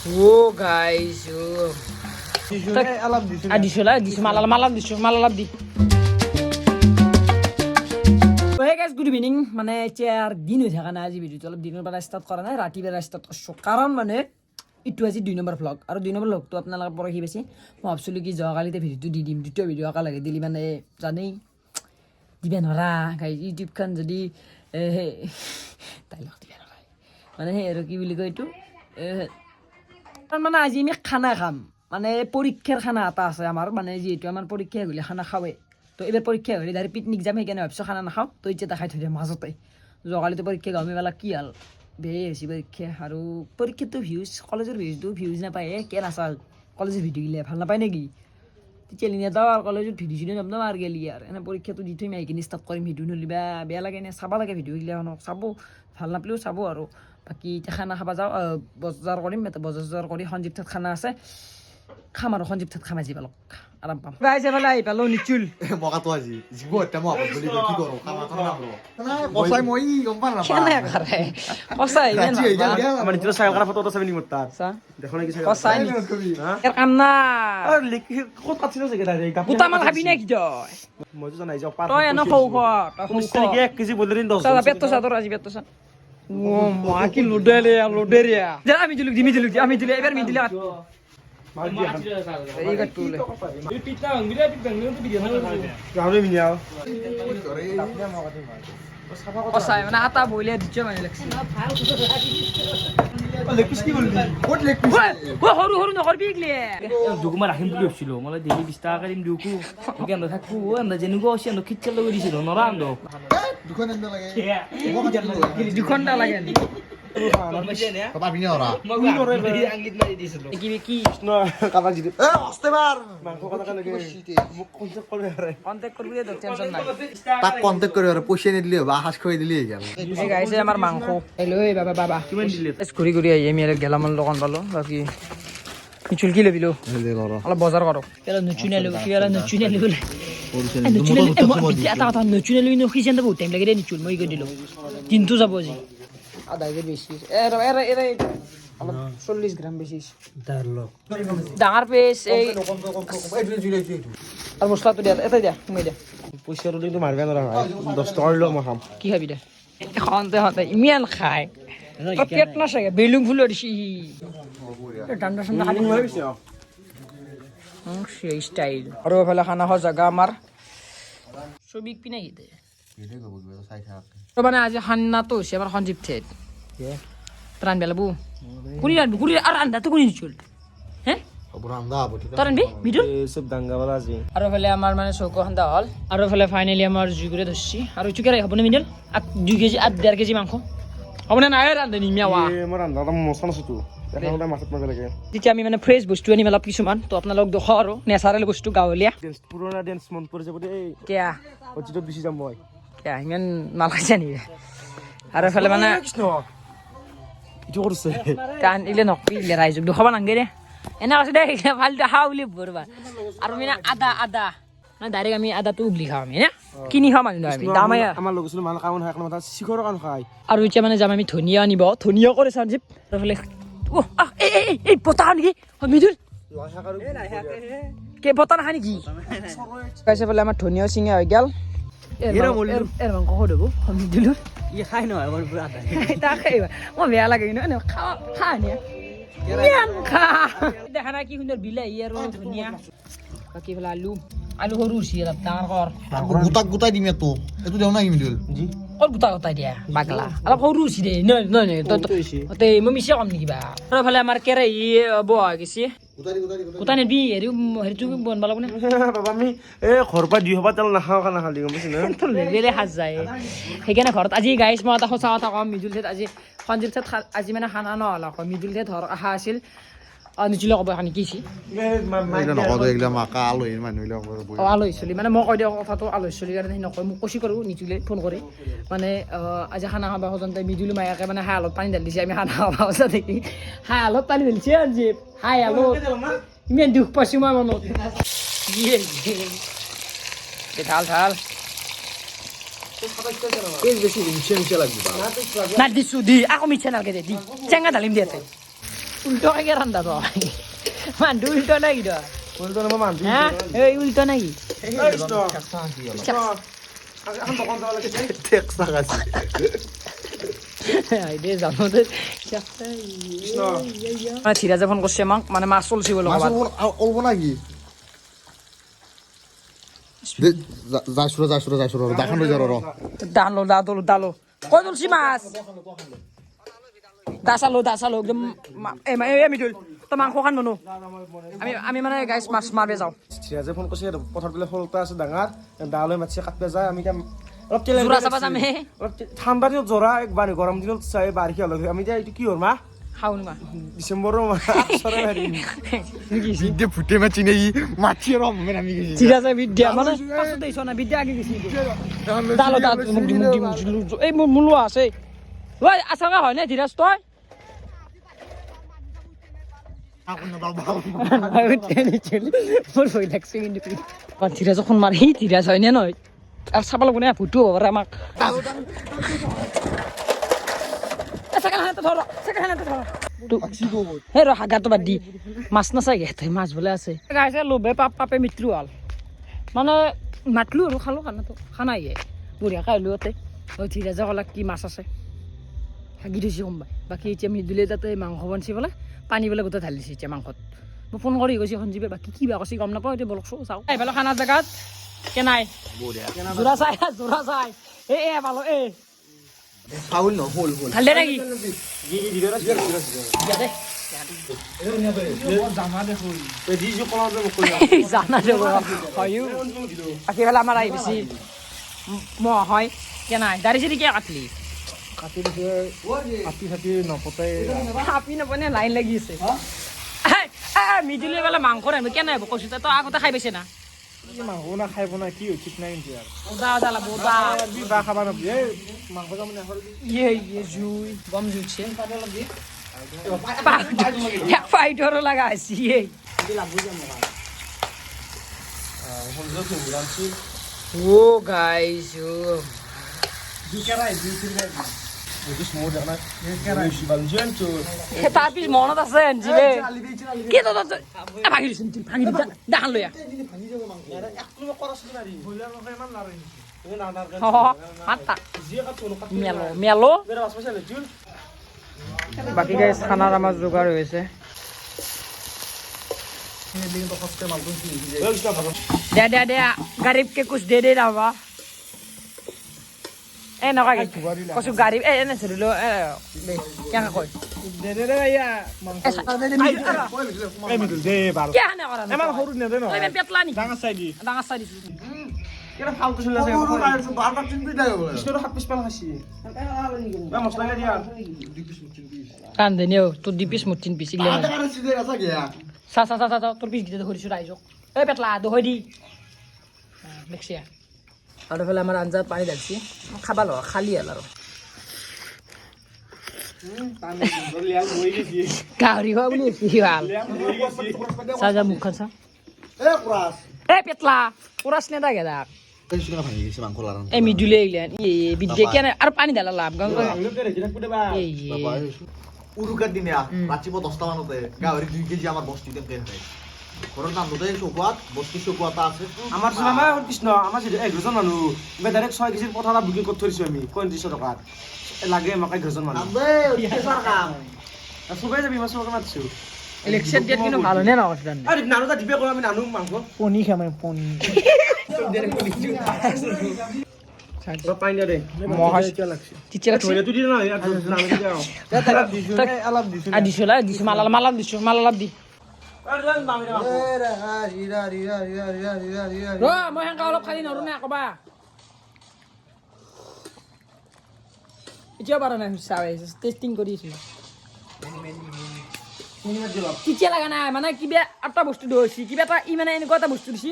ও guys ও দিছো মালাম দি good evening মানে এতিয়া আর দিন হয়ে থাকা না আজি ভিডিওটো অলপ দিনের বেলা স্টার্ট করা নাই রাতি বেলা স্টার্ট করছো কারণ মানে ইটো আজি 2 নম্বৰ ভ্লগ আৰু 2 নম্বৰ ভ্লগটো আপোনালোকৰ পৰহি বেছি মই ভাবছিলো কি যোৱাকালিতে ভিডিওটো দি দিম দ্বিতীয় ভিডিও আকা লাগে দিলি মানে জানেই দিবে নৰা গাইজ ইউটিউবখন যদি তাই লগ দিবে নৰা মানে সেই আৰু কি বুলি কয় এইটো মানে আজি আমি খানা খাম মানে পৰীক্ষাৰ খানা এটা আছে আমাৰ মানে যিহেতু আমাৰ পৰীক্ষা হ'লে খানা খাওঁৱে তো এবাৰ পৰীক্ষা হ'লে ডাইৰেক্ট পিকনিক যাম সেইকাৰণে ভাবিছোঁ খানা নাখাওঁ তো এতিয়া দেখাই থৈ দিম মাজতে যোৱাকালিতো পৰীক্ষা গাঁৱমি বেলা কি হ'ল বেয়াই হৈছে পৰীক্ষা আৰু পৰীক্ষাটো ভিউজ কলেজৰ ভিউজ নাপায় কে নাচাল কলেজৰ ভিডিঅ' গিলে ভাল নাপায় নেকি তেতিয়ালি নেদাও আৰু কলেজত ভিডিঅ' চিডিঅ' নাম আৰু গেলি আৰু এনে পৰীক্ষাটো দি থৈ মাইকিনি ষ্টাৰ্ট কৰিম ভিডিঅ' নলিবা বেয়া লাগে নে চাব লাগে ভিডিঅ' গিলাখনক চাব ভাল নাপালেও চাব আৰু বাকী এতিয়া খানা খাব যাওঁ বজাৰ কৰিম এটা বজাৰ কৰি সঞ্জীৱ ঠাত খানা আছে খাম আৰু সঞ্জীৱ ঠাত খাম আজি পালক আৰাম পাম গাইছে ভালে আহি পালো নিচুল মকাটো আজি জীৱ এটা মই আপত বুলি কি কৰো খানা খানা কসাই মই গম পা না কেনে কৰে কসাই আমার নিচে সাইকেল করা ফটো আছে নিমত তার দেখো নাকি সাইকেল কসাই এর কাম না আর লিখি কত ছিল যে এটা পুতা মাল খাবি নাকি তই মই তো জানাই যাও পার তই এনে খৌ খা তই কি 1 কেজি বলে দিন 10 সাদা পেট তো সাদা আজি পেট তো সা ও মা কি লুডেরিয়া যা আমি দিলু এবার মি দিলে এই কাট তুলে এই পিতা মিরা তো ভিডিও না রাউরে মিনিয়াও কসাই মানে আটা বইলে দিছে মানে লাগছে লেকিস কি বললি কোট লেগ পিস ও হরু নকরবি গলে দুগুমা রাখিম বুলি ভাবছিল মানে দেলি 20 টাকা দিম দিউকু ওকে আমরা থাকু আমরা জেনুগো আসি আমরা খিচ্চা লগে দিছিল নরা আন্দো দুখন এন্ড লাগে দুখন না লাগে বাবা বিনে ওরা কি কাবা জিতে এ হস্তে মার মাংস কথা লাগে মুখ কনসেপ্ট করে আরে কন্টাক্ট করবি তো টেনশন নাই তাক কন্টাক্ট করে আর পয়সা নি দিলে বা হাস খাই দিলে গেল এই গাইছে আমার মাংস হ্যালো এই বাবা কিমান দিলে ঘুরি আই আমি আর গেলামান দোকান পালো বাকি নিচুল কি লবিলো অলপ বজাৰ কৰো কেলা নচুনালো নচুনালো খিচেন বহুত টাইম লাগে নিচুল মই গৈ দিলো দিনটো যাব আজি আধা কেজি বেছি এরা অলপ 40 গ্রাম বেশি ডাঙৰ পেছ এই আর মছলাটো দিয়া এটা দিয়া মই দিয়া পয়সা রলি তো মারবে না ভাই 10 টাকা লো মাখাম কি খাবি দে হতে ইমান খায় পেট না চাগে বেলুং ফুলৰ দিছি ঠাণ্ডা খালি হয়ে গেছে সেই স্টাইল আৰু এফালে খানা খোৱা জাগা আমাৰ ছবিক পিনে গিতে মানে আজি খানাটো হৈছে আমাৰ সঞ্জীৱ ঠেট প্ৰাণ বেলাবু কুনি আৰু আন্দাটো কুনি নিচুল হে অবৰান্দা বটি তই ৰান্ধবি ভিডিঅ' সব দাঙ্গা वाला আছে আৰু এফালে আমাৰ মানে চৌক খান্দা হ'ল আৰু এফালে ফাইনেলি আমাৰ জুইগুৰে ধৰছি আৰু চুকেৰাই হ'বনে মিডল 2 কেজি 1.5 কেজি মাংস হ'বনে নাই ৰান্ধনি মিয়াৱা মোৰ আন্দাটা মছলা নছটো দেখাওটা মাছত মাগে লাগে যেতিয়া আমি মানে ফ্ৰেছ বস্তু আনিম অলপ কিছুমান তো আপোনালোক দেখাওঁ আৰু নেচাৰেল বস্তু গাঁৱলীয়া পুৰণা ডেন্স মন পৰি যাব দেই কিয়া অজিত বেছি যাম মই কিয়া ইমান নালাগিছে নেকি আৰু এফালে মানে কৃষ্ণ ইটো কৰিছে টান ইলে নকপিলে ৰাইজক দেখাব নাংগে দে এনে কৈছে দে ভালটো খাওঁ বুলি ভৰবা আৰু মানে আদা মানে ডাইৰেক্ট আমি আদাটো উগলি খাওঁ আমি কিনি খাওঁ মানুহ আমি দাম আমাৰ লগ আছিল মানুহ কাম খায় মাথা শিখৰ কাম খায় আৰু এতিয়া মানে যাম আমি ধনিয়া আনিব ধনিয়া কৰে সঞ্জীৱ আৰু এফালে এই পতা নেকি মিদুল কে পতা নাখা নেকি কাইছে বোলে আমাৰ ধনিয়া চিঙা হৈ গেল এৰ মাংস সদব মিদুল ই খাই নহয় আমাৰ পুৰা আদা তাক মই বেয়া লাগে ন খা নিয়া দেখা নাই কি সুন্দৰ বিলাহী আৰু ধনিয়া বাকী ফালে আলু সৰু হৈছে অলপ ডাঙৰ কৰ গোটাই দিম এটো এটো দেও না মিডিল জি কল গোটাই দিয়া বাগলা অলপ সৰু হৈছে দে নহয় তই মই মিছা কম নেকি বা আৰু ফালে আমাৰ কেৰাহী বহা গৈছে গোটাই নিবি হেৰিটো বনবা লাগব নে বাবা আমি এই ঘৰ পৰা 2 হবা তেল নাখাওঁ খানা খালি গম পাইছ না তোৰ লেবেলে সাজ যায় সেইকাৰণে ঘৰত আজি গাইছ মই এটা সঁচা কথা কম মিদুল ঠেট আজি সঞ্জীৱ ঠেট আজি মানে খানা নহ'ল আকৌ মিদুল ঠেট ধৰ আহা আছিল নিচুলে ক'ব এখন কিছি এইগিলা মাকা আলহীৰ মানুহবিলাক আলহী চলি মানে মই কৈ দিওঁ কথাটো আলহী চলি কাৰণে নকয় মোক কচি কৰোঁ নিচুলে ফোন কৰি মানে আজি খানা খাব খোজোঁতে মিদুলি মায়াকে মানে হাই আলত পানী ঢালি দিছে আমি খানা খাব খোজা দেখি হাই আলত পানী ঢালিছে আজি হাই আলত ইমান দুখ পাইছোঁ মই মনত ঢাল বেছি মিছা লাগবে না দিছো দি আকৌ মিছা নালাগে দি চেঙা ঢালিম দিয়া উল্টো খাই ৰান্ধা তো মানুহ উল্টো নাই কিয় বলতো না মান হ্যাঁ এই উল্টো নাকি এখন দোকান যাওয়া লাগে টেক্সা গাছি দে জানো দে ধীৰাজে ফোন কৰিছে আমাক মানে মাছ চলছি বোলে মাছ অলব নাকি যাইছো দেখান লৈ যাওঁ ৰ দালো কই তুলছি মাছ দাচালো একদম আমি তুল তো মাংস খান মনো আমি মানে গাইছ মাছ মাৰবে যাওঁ যে ফোন কৰিছে পথাৰ বোলে সৰুটা আছে ডাঙৰ দালৈ মাছে কাটবে যায় আমি অলপ জোৰা চাবা যাম হে অলপ ঠাণ্ডা দিনত জোৰা একবাৰ গৰম দিনত চাই বাৰিষা হ'লে আমি এতিয়া এইটো কি হ'ল মা খাওঁ মা ডিচেম্বৰৰ বিদ্যে ফুটে মাছি নেই মাছি আৰ আমি গেছি ধীৰাজে বিদ্যা মানে পাছত দেইছ না বিদ্যা আগে গেছি দালো এই মূলো আছে ঐ আছাকা হয় নে ধীৰাজ তই মোৰ ভয় লাগছে কিন্তু ধীৰাজ ফোন মাৰি ধীৰাজ হয়নে নহয় আৰু চাব লাগব নে ভুটো হ'ব পাৰে আমাক হে ৰ হাগাটো বাদ দি মাছ নাচাগে তই মাছ বোলে আছে গাইছে লোভে পাপে মৃত্যু হ'ল মানে মাতলো আৰু খালো খানাটো খানাইহে বঢ়িয়া খাইলো ইয়াতে ধীৰাজে ক'লাক কি মাছ আছে হাগি থৈছে কোনোবাই বাকী এতিয়া মৃদুলে যাতে মাংস বনছি বোলে পানী বোলে গোটেই ঢালি দিছে এতিয়া মাংসত মই ফোন কৰি গৈছে সঞ্জীৱে বাকী কিবা কৈছে গম নাপাওঁ এতিয়া বলকচোন চাওঁ এইফালে খানাৰ জেগাত কেনাই জোৰা চাই এ ভালো এ ফাউল ন হল ঢালে নেকি জানা দেব হয়ো বাকী ফালে আমাৰ আহি বেছি মহ হয় কেনাই দাড়ি চিৰি কিয় কাটলি হাতী নপতাই আপি নপনে লাইন লাগি আছে মিডিলে বোলে মাংস ৰান্ধিব কেনে হ'ব কৈছো তই আগতে খাই পাইছে না মাংস না খাই বনাই কি ঠিক নাই কিন্তু বদা খাবা নাবি মাংস যাম জুই গম জুইছে ফাইটৰো লগা আছে ও গাইস তাৰপিছ মনত আছে আনজিবে কি ভাঙি দিছে ভাঙি দিছা দেখান লৈ মেলো বাকী গাইছ খানাৰ আমাৰ যোগাৰ হৈছে দে গरीब के कुछ दे रहा এ নকয় কচু গাড়ী এনে ধৰিলো কেনে কয় পেটলা নি ডাঙৰ চাই দিছো কান্দে নিও তোৰ 2 পিছ মোৰ 3 পিছ চা তোৰ পিছ গিটা ধৰিছো ৰাইজক এই পেটলা দহৈ দি দেখছিয়া আৰু ফেলে আমাৰ আঞ্জাত পানী ঢালছি খাবা ল খালি হ'ল আৰু গাহৰি খোৱা বুলি ভাল চা যা মুখখন চা এ পেটলা পুৰাছ নে দাগে দাগ এই মিডুলে এইলেন বিদ্যে কেনে আৰু পানী ঢালা লাভ উৰুকাৰ দিনা ৰাতিপুৱা 10টা মানতে গাহৰি 2 কেজি আমাৰ বস্তিতে খাই ঘৰৰ নামতে চকুৱাত বস্তি চকুৱাটা আছে আমাৰ আমাৰ কৃষ্ণ আমাৰ যদি 1 জন মানুহ ডাইৰেক্ট 6 কেজিৰ পথাৰা বুকিং কৰি থৈছো আমি 35 টকাত লাগে আমাকে 1 জন মানুহ সবাই যাবি মাছ মাছো ইলেকশন ডেট কিন্তু ভালো নে না কথা আরে নানুটা দিবে কো আমি নানু মাংস পনি খামে পনি পাইন দে মহাজ লাগছে টিচার লাগছে তুই দিছ না নাম দিও দিছো মালা দি মই হেংকা অলপ খালি নৰো নে কবা এতিয়া বাৰ নাই চাই টেস্টিং কৰিছো কিছে লাগা নাই মানে কিবা এটা বস্তু দইছি কিবা এটা ই মানে এনেকুৱা এটা বস্তু দিছি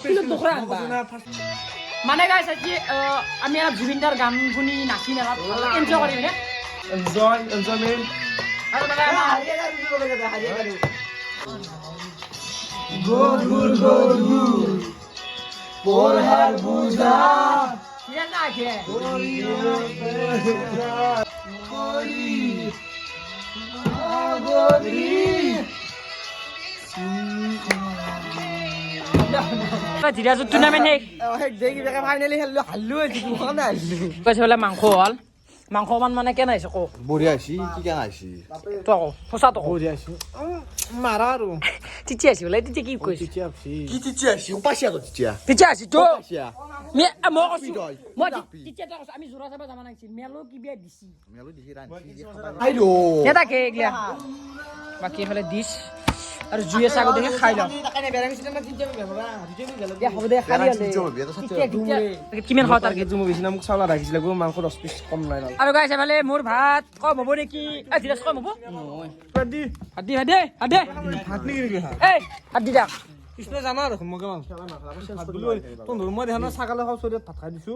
কিলো দুখৰা আনবা মানে গাইছ আজি আমি অলপ জুবিনদাৰ গান শুনি নাচি না এনজয় কৰিম নে এনজয়মেন্ট আৰু মানে গৰুৰ পৰহাৰ বুঝা কে না কে কৰি ধীৰাজত টুৰ্ণামেণ্ট কৈছে বোলে মাংস হ'ল মাংস মানে কেনে আহিছে কওঁ বঢ়িয়া আহিছি কি কেনে আহিছি তই কওঁ সঁচা তই কওঁ মাৰা আৰু তিচি আহিছে বোলে তেতিয়া কি কৈছে কি চিঠি আহিছি উপাইছি আকৌ চিঠিয়া তিচি আহিছে তো চিয়া মই কৈছো মই তেতিয়া তই কৈছো আমি জোৰা চাব যাব নাছিল মেলো কিবা দিছি মেলো দিছি ৰান্ধি আইৰো নেতাকে এইগিলা বাকী এইফালে দিছ আৰু জুয়ে চাগো দেখি খাই লওঁ হ'ব দে খালি কিমান খাওঁ তাৰ মই বেছি মোক চাউল ৰাখিছিলে মাংস 10 পিচ কম নাই আৰু গাইছে এইফালে মোৰ ভাত কম হ'ব নেকি ধীৰাজ কম হ'ব হাত দি দে কৃষ্ণ জানা দেখোন মই কিমান মই দেখা নাই ছাগালে খাওঁ চৰিয়াত ভাত খাই দিছো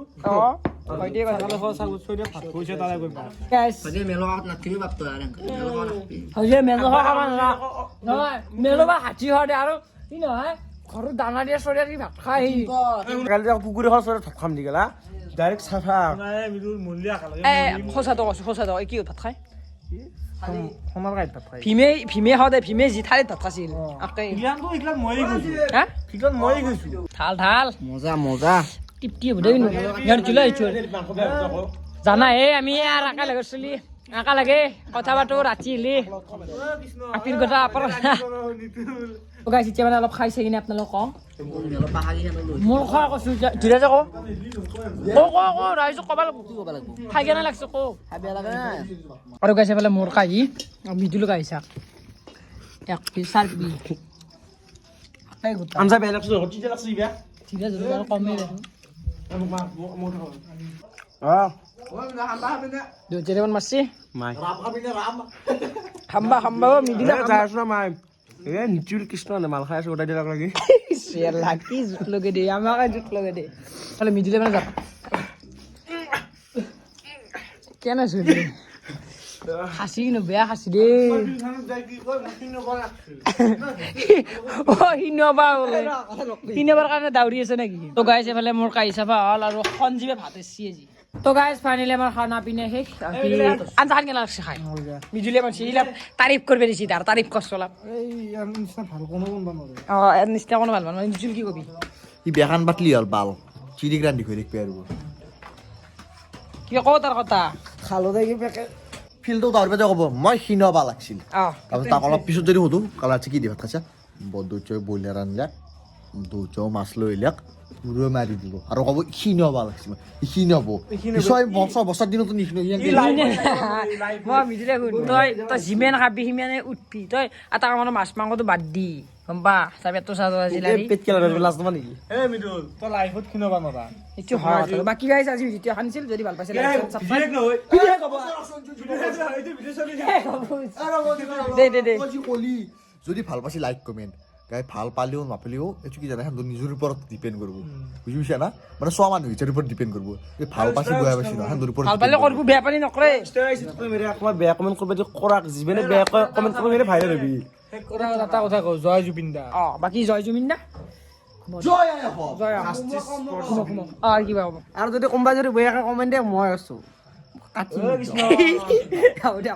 ছাগালে খাওঁ চৰিয়াত ভাত কৈছে তাৰে গৈ মেলো বা হাতী হয় দে আৰু কি নহয় ঘৰত দানা দিয়া চৰিয়া দি ভাত খাই কালি পুখুৰী খাওঁ চৰিয়াত ভাত খাম দি গেলা ডাইৰেক্ট চাফা সঁচা তই কি ভাত খাই সোণৰ গাইত ভাত খাই ভীমে খাওঁ দে ভীমে যি থালিত ভাত খাইছিল মই গৈছো ঢাল মজা টিপটি হ'ব দে জানা হে আমি আৰু আকা লাগে চলি আকা লাগে কথা পাতো ৰাতি হলি আপিৰ কথা গাইছ এতিয়া মানে অলপ খাইছে কিনে আপোনালোক কওঁ মোৰ খোৱা কৈছো ধীৰাজে কওঁ ৰাইজক ক'ব লাগিব খাই কেনে লাগছে কওঁ আৰু গাইছে বোলে মোৰ কাহি মিদুলো গাইছা এক পিচ 4 পিচ আঞ্জা বেয়া লাগছে হতি লাগছে বিয়া ধীৰাজ কমেই দেখোন দুজেৰেমান মাৰছি মাই খাম্বা মিদিলা যাইছ না মাই নিচুল কৃষ্ণ নে মাল খাই আছে ওটাই দিলাক লাগি লাকি জুট লগে দে আমাকে জুট লগে দে তাহলে মিদিলে মানে যাব কেন আছে হাসি ন বেয়া হাসি দে হিনবাৰ কাৰণে দাউৰি আছে নেকি তো গাইছ এফালে মোৰ কাহি চাফা হ'ল আৰু সঞ্জীৱে ভাত এচি আজি তো গাইছ ফাইনেলি আমাৰ খানা পিনা শেষ আঞ্জা কেনে লাগছে খাই মিজুলিয়ে মানছি ইলাপ তারিফ করবে দিছি তার তারিফ করছ অলপ ইয়াৰ নিচিনা ভাল কোনো কোনবা নৰে এর নিচিনা কোনো ভাল মানে মিজুল কি কবি ই বেখান বাটলি হ'ল বাল চিৰিক ৰান্ধি হৈ দেখবি আৰু কি কওঁ তাৰ কথা খালো দে কি পেকে ফিল্ডটো তাৰ বাদে ক'ব মই ক্ষীণবা লাগছিল অ তাৰপিছত তাক অলপ পিছত যদি সুধো কালা কি দি ভাত খাইছা বদুচয় ব্ৰইলাৰ আনলাক দুচয় মাছ লৈ আহিলাক মুৰে মাৰি দিব আৰু ক'ব ক্ষীণবা লাগছিল ক্ষীণ হ'ব ছয় বছৰ দিনতো নিক্ষীণ মই মিজুলে তই যিমান খাবি সিমানে উঠবি তই এটা মানে মাছ মাংসটো বাদ দি গম পা চাবেতো চাহ আছিল পেট কেলা লাষ্ট মানে নেকি এ মিদুল তো লাইফত কিনবা নৰা এইটো হয় বাকি গাইছ আজি ভিডিঅ খানছিল যদি ভাল পাইছে লাইক সাবস্ক্ৰাইব দে যদি ভাল পাইছে লাইক কমেণ্ট গাই ভাল পালেও নাপালেও এইটো কি জানা নিজৰ ওপৰত ডিপেণ্ড কৰিব বুজি পাইছা না মানে চোৱা মানুহ নিজৰ ওপৰত ডিপেণ্ড কৰিব এই ভাল পাইছে বেয়া পাইছে না নিজৰ ওপৰত ভাল পালে কৰিব বেয়া পালি নকৰে মেৰে একবাৰ বেয়া কমেণ্ট কৰবা যে কৰাক যিমানে বেয়া কমেণ্ট কৰবা মেৰে ভাইৰেল হবি এটা কথা কওঁ জয় জুবিন দা বাকি জয় জুবিন দা জয় কিবা হ'ব আৰু যদি কোনোবা যদি বেয়াকে কমেণ্ট দিয়ে মই আছো হ'ব দে